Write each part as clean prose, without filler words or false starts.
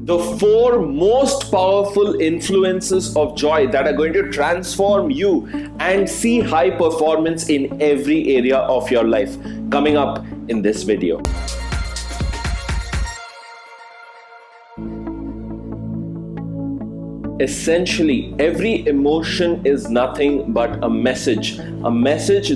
The 4 most powerful influences of joy that are going to transform you and see high performance in every area of your life, coming up in this video. Essentially, every emotion is nothing but a message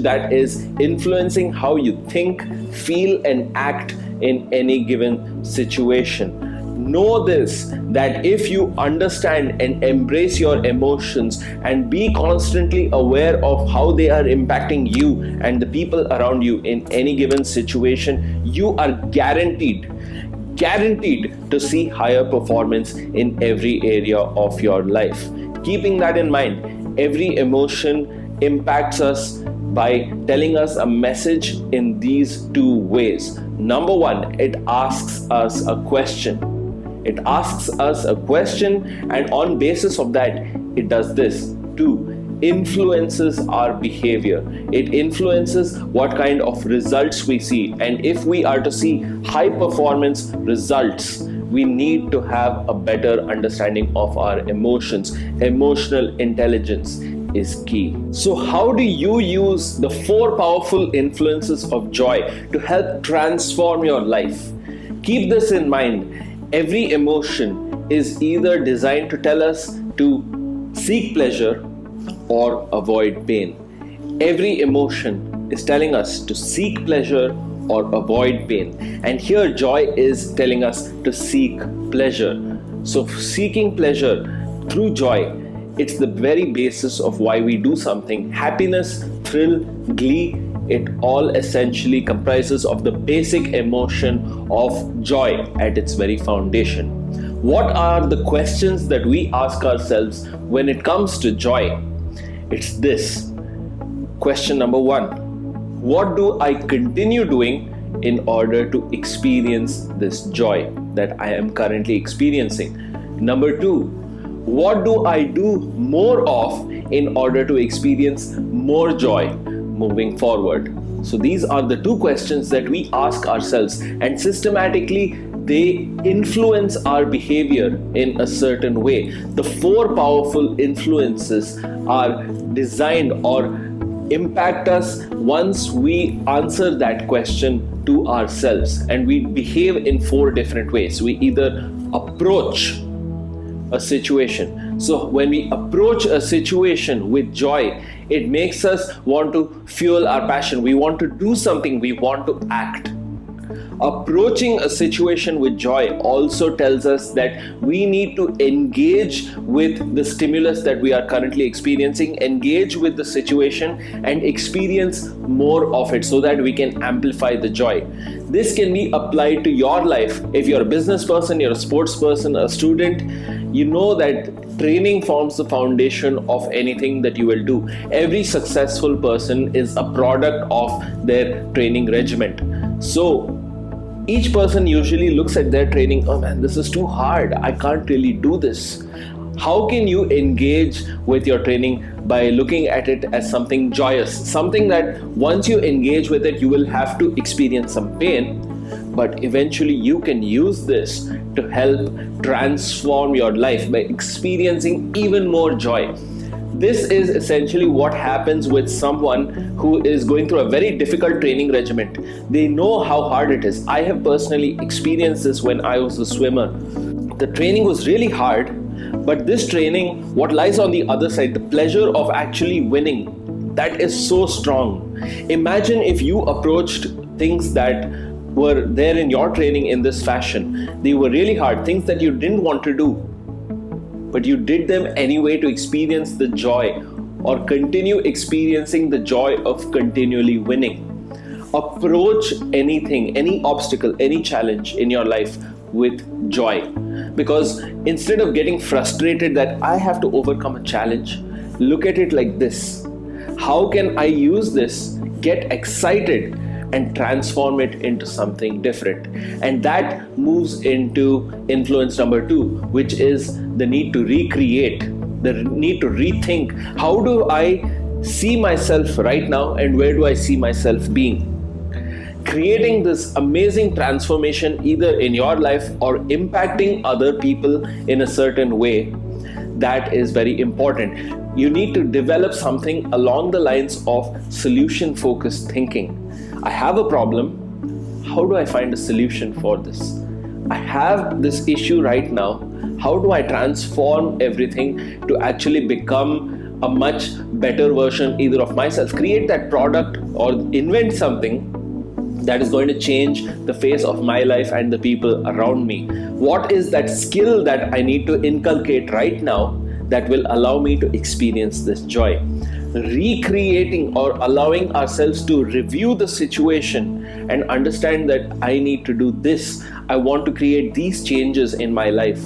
that is influencing how you think, feel, and act in any given situation. Know this, that if you understand and embrace your emotions and be constantly aware of how they are impacting you and the people around you in any given situation, you are guaranteed to see higher performance in every area of your life. Keeping that in mind, every emotion impacts us by telling us a message in these 2 ways. Number 1, it asks us a question. It asks us a question, and on basis of that, it does this. 2, influences our behavior. It influences what kind of results we see, and if we are to see high performance results, we need to have a better understanding of our emotions. Emotional intelligence is key. So how do you use the 4 powerful influences of joy to help transform your life? Keep this in mind. Every emotion is either designed to tell us to seek pleasure or avoid pain. Every emotion is telling us to seek pleasure or avoid pain. And here joy is telling us to seek pleasure. So seeking pleasure through joy, it's the very basis of why we do something. Happiness, thrill, glee, it all essentially comprises of the basic emotion of joy at its very foundation. What are the questions that we ask ourselves when it comes to joy? It's this. Question number 1. What do I continue doing in order to experience this joy that I am currently experiencing? Number 2. What do I do more of in order to experience more joy moving forward? So these are the 2 questions that we ask ourselves, and systematically they influence our behavior in a certain way. The 4 powerful influences are designed or impact us once we answer that question to ourselves, and we behave in 4 different ways. We either approach a situation. So when we approach a situation with joy, it makes us want to fuel our passion. We want to do something, we want to act. Approaching a situation with joy also tells us that we need to engage with the stimulus that we are currently experiencing, engage with the situation and experience more of it so that we can amplify the joy. This can be applied to your life. If you're a business person, you're a sports person, a student, you know that training forms the foundation of anything that you will do. Every successful person is a product of their training regimen. So each person usually looks at their training, oh man, this is too hard, I can't really do this. How can you engage with your training? By looking at it as something joyous, something that once you engage with it, you will have to experience some pain, but eventually you can use this to help transform your life by experiencing even more joy. This is essentially what happens with someone who is going through a very difficult training regimen. They know how hard it is. I have personally experienced this when I was a swimmer. The training was really hard, but this training, what lies on the other side, the pleasure of actually winning, that is so strong. Imagine if you approached things that were there in your training in this fashion. They were really hard, things that you didn't want to do, but you did them anyway to experience the joy or continue experiencing the joy of continually winning. Approach anything, any obstacle, any challenge in your life with joy, because instead of getting frustrated that I have to overcome a challenge, look at it like this. How can I use this, get excited and transform it into something different? And that moves into influence number 2, which is the need to recreate, the need to rethink. How do I see myself right now and where do I see myself being? creating this amazing transformation either in your life or impacting other people in a certain way, that is very important. You need to develop something along the lines of solution-focused thinking. I have a problem. How do I find a solution for this? I have this issue right now. How do I transform everything to actually become a much better version either of myself? Create that product or invent something that is going to change the face of my life and the people around me. What is that skill that I need to inculcate right now that will allow me to experience this joy? Recreating or allowing ourselves to review the situation and understand that I need to do this. I want to create these changes in my life.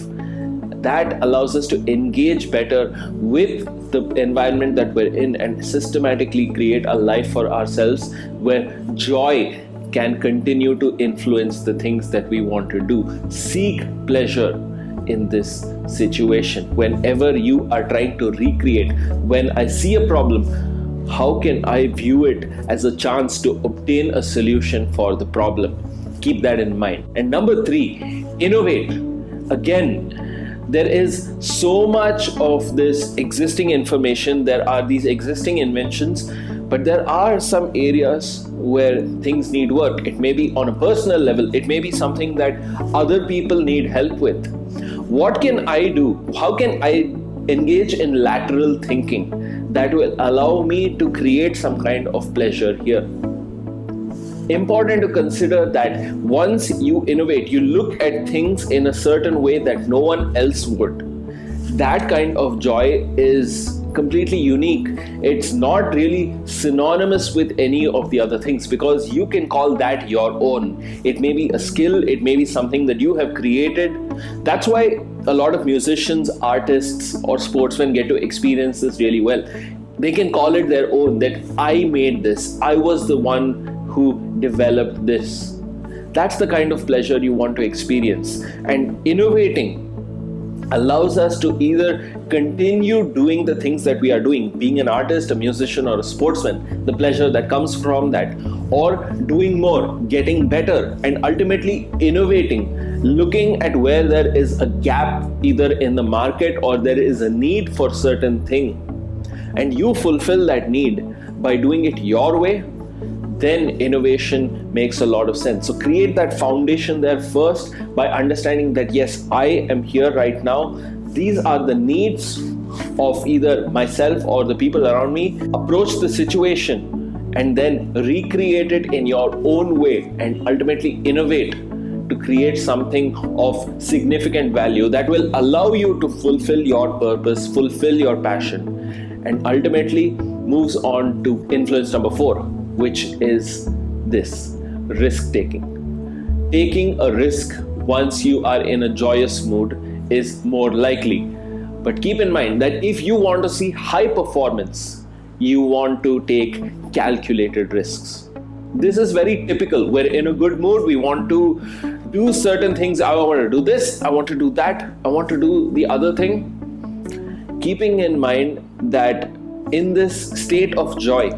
That allows us to engage better with the environment that we're in and systematically create a life for ourselves where joy can continue to influence the things that we want to do. Seek pleasure in this situation. Whenever you are trying to recreate, when I see a problem, how can I view it as a chance to obtain a solution for the problem? Keep that in mind. And number 3, innovate. Again, there is so much of this existing information, there are these existing inventions, but there are some areas where things need work. It may be on a personal level, it may be something that other people need help with. What can I do? How can I engage in lateral thinking that will allow me to create some kind of pleasure here? Important to consider that once you innovate, you look at things in a certain way that no one else would. That kind of joy is completely unique. It's not really synonymous with any of the other things because you can call that your own. It may be a skill, it may be something that you have created. That's why a lot of musicians, artists, or sportsmen get to experience this really well. They can call it their own, that I made this, I was the one who developed this. That's the kind of pleasure you want to experience. And innovating allows us to either continue doing the things that we are doing, being an artist, a musician, or a sportsman, the pleasure that comes from that, or doing more, getting better, and ultimately innovating, looking at where there is a gap either in the market or there is a need for certain thing, and you fulfill that need by doing it your way, then innovation makes a lot of sense. So create that foundation there first by understanding that yes, I am here right now. These are the needs of either myself or the people around me. Approach the situation and then recreate it in your own way and ultimately innovate to create something of significant value that will allow you to fulfill your purpose, fulfill your passion, and ultimately moves on to influence number 4, which is this: risk-taking. Taking a risk once you are in a joyous mood is more likely. But keep in mind that if you want to see high performance, you want to take calculated risks. This is very typical. We're in a good mood, we want to do certain things. I want to do this, I want to do that, I want to do the other thing. Keeping in mind that in this state of joy,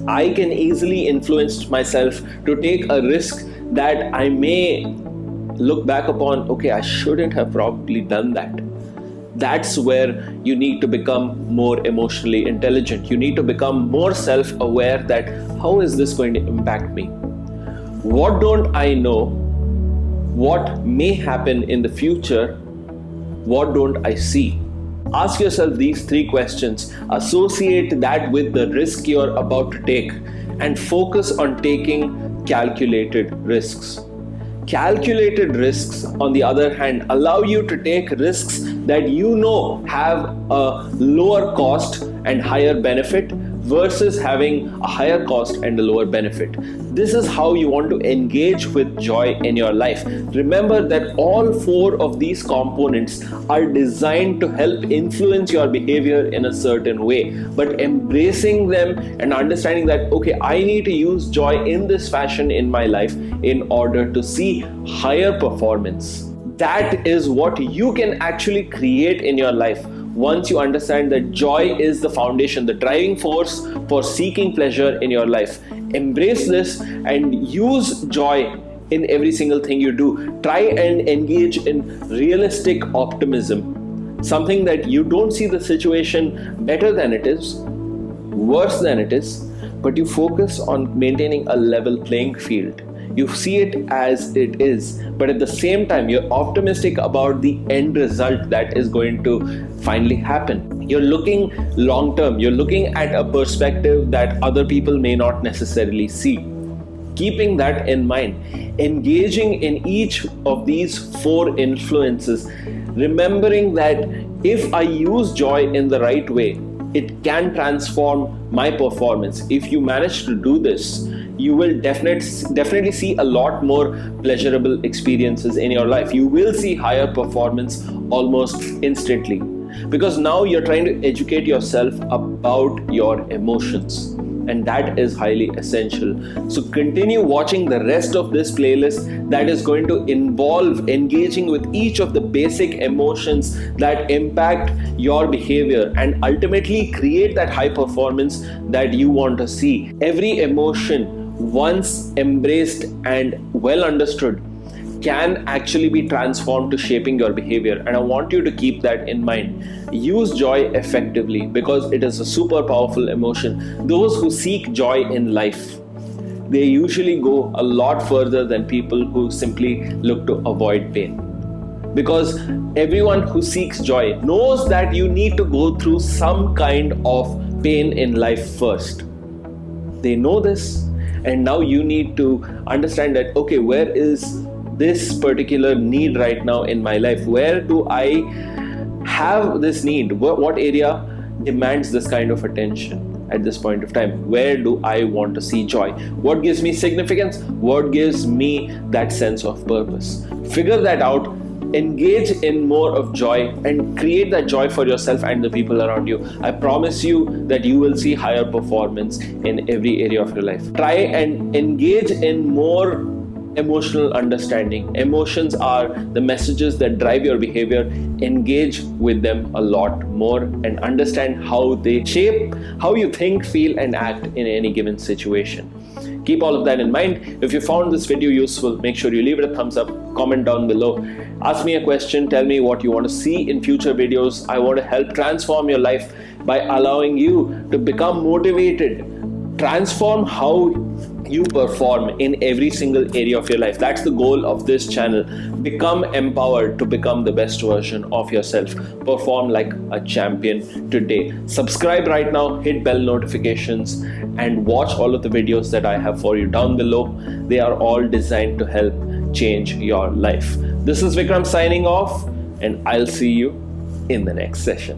I can easily influence myself to take a risk that I may look back upon, okay, I shouldn't have probably done that. That's where you need to become more emotionally intelligent. You need to become more self-aware that how is this going to impact me? What don't I know? What may happen in the future? What don't I see? Ask yourself these 3 questions. Associate that with the risk you're about to take and focus on taking calculated risks. Calculated risks, on the other hand, allow you to take risks that you know have a lower cost and higher benefit versus having a higher cost and a lower benefit. This is how you want to engage with joy in your life. Remember that all 4 of these components are designed to help influence your behavior in a certain way. But embracing them and understanding that, okay, I need to use joy in this fashion in my life in order to see higher performance. That is what you can actually create in your life. Once you understand that joy is the foundation, the driving force for seeking pleasure in your life, embrace this and use joy in every single thing you do. Try and engage in realistic optimism, something that you don't see the situation better than it is, worse than it is, but you focus on maintaining a level playing field. You see it as it is, but at the same time, you're optimistic about the end result that is going to finally happen. You're looking long term. You're looking at a perspective that other people may not necessarily see. Keeping that in mind, engaging in each of these 4 influences, remembering that if I use joy in the right way, it can transform my performance. If you manage to do this, you will definitely see a lot more pleasurable experiences in your life. You will see higher performance almost instantly, because now you're trying to educate yourself about your emotions, and that is highly essential. So continue watching the rest of this playlist that is going to involve engaging with each of the basic emotions that impact your behavior and ultimately create that high performance that you want to see. Every emotion, once embraced and well understood, can actually be transformed to shaping your behavior, and I want you to keep that in mind. Use joy effectively because it is a super powerful emotion. Those who seek joy in life, they usually go a lot further than people who simply look to avoid pain, because everyone who seeks joy knows that you need to go through some kind of pain in life first. They know this, and now you need to understand that, okay, where is this particular need right now in my life? Where do I have this need? What area demands this kind of attention at this point of time? Where do I want to see joy? What gives me significance? What gives me that sense of purpose? Figure that out, engage in more of joy, and create that joy for yourself and the people around you. I promise you that you will see higher performance in every area of your life. Try and engage in more emotional understanding. Emotions are the messages that drive your behavior. Engage with them a lot more and understand how they shape how you think, feel, and act in any given situation. Keep all of that in mind. If you found this video useful, make sure you leave it a thumbs up, comment down below, ask me a question, tell me what you want to see in future videos. I want to help transform your life by allowing you to become motivated, transform how you perform in every single area of your life. That's the goal of this channel. Become empowered to become the best version of yourself. Perform like a champion today. Subscribe right now, hit bell notifications, and watch all of the videos that I have for you down below. They are all designed to help change your life. This is Vikram signing off, and I'll see you in the next session.